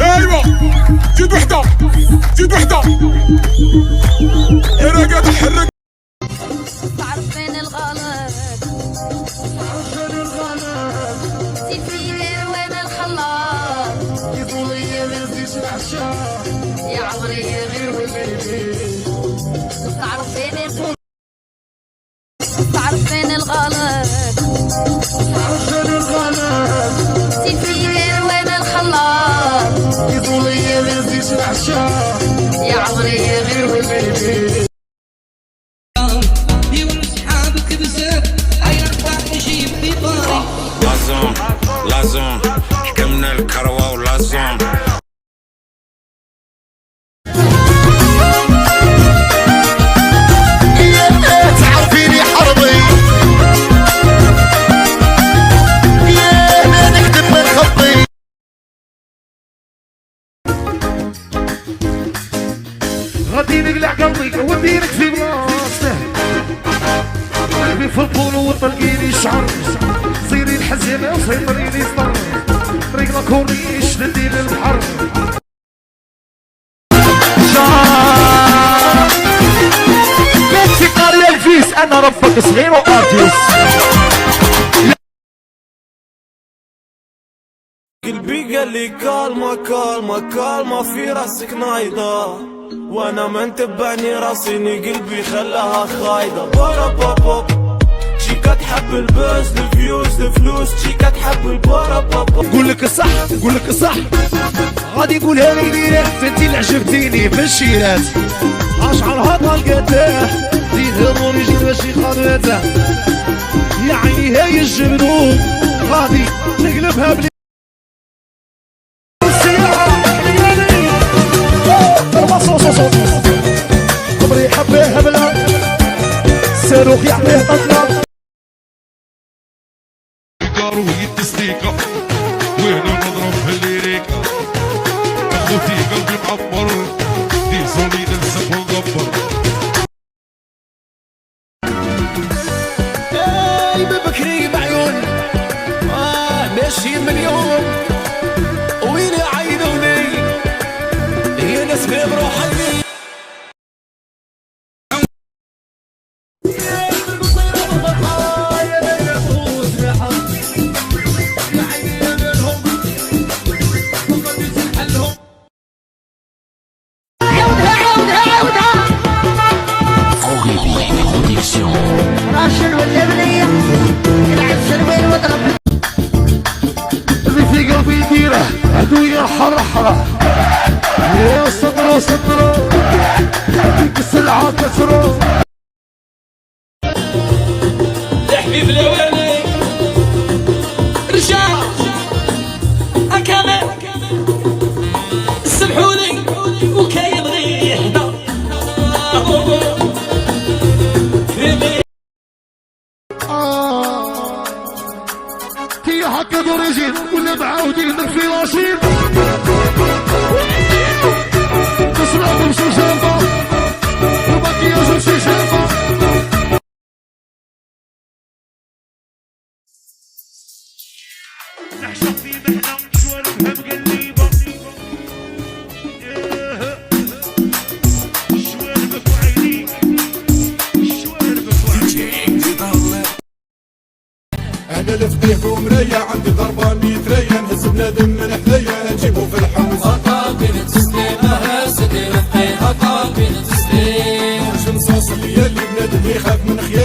ايوه زيد وحده زيد وحده يا راقد حرك. تعرف فين الغلط سيب فيني وين الخلاط يقول لي ما نزيدش العشاء يا عمري غير والبيبي. تعرف فين الغلط تعرف فين الغلط سيب فيني وين الخلاط يقول لي ما نزيدش العشاء يا عمري غير والبيبي. لازم لازم حكمنا الكروة ولازم تعرفيني حربي يا ما نكتب من خطي. غادي نقلع قلبي وديرك في بلاصته قلبي في البول وطلقيني الشعر صيري الحزينة وسيطري لي صدر طريقنا كورنيش ندير البحر. بيتي قرية الفيس انا ربك صغير وارتيس. قلبي قال لي كالما كالما كالما في راسك نايضة وانا ما نتبعني راسيني قلبي خلاها خايضة. بورا بوب شيكا تحب البوز الفيوز الفلوس شيكا تحب البورا بوب. نقول لك الصح نقول لك الصح غادي نقولها لي ديريكت انتي اللي عجبتيني في الشيرات اشعرها طلقته زيد هضوري جيت ماشي خانوته يا عيني هاي الجبنوب غادي نقلبها بلي عمري حبيها بلا صاروخ يعطيه طلق ويد ستيكا وهنا نضرب في الليريكا اخوتي قلبي معبر دي صولي ننسى ونغبر. اي ببكري بعيون ماشي مليون وين عينوني هي ناس بروحي. راشد واللبنية يلعب سلوين وضرب اللي في قلبي يديره عدوية حرحرة يا صدرو صدرو ديك السلعة كسرو. تحبيب الاولاني رجع اكامل سمحولي وكيبغي يهدى كي هكا دوريجين ولا معاودين في رشيد تصرف بشي جنبه ومكياج بشي جنبه. نحشق في محنة شوالفها مقليبة شوالفك وعينيك شوالفك وعينيك. انا لفقيه ومريا عندي ضربه ميتريا نهز بنادم من حذيا نجيبو في الحوز طابين تسليمها سيدي رفقي طابين تسليم مش نصاص اللي بنادم يخاف من خيال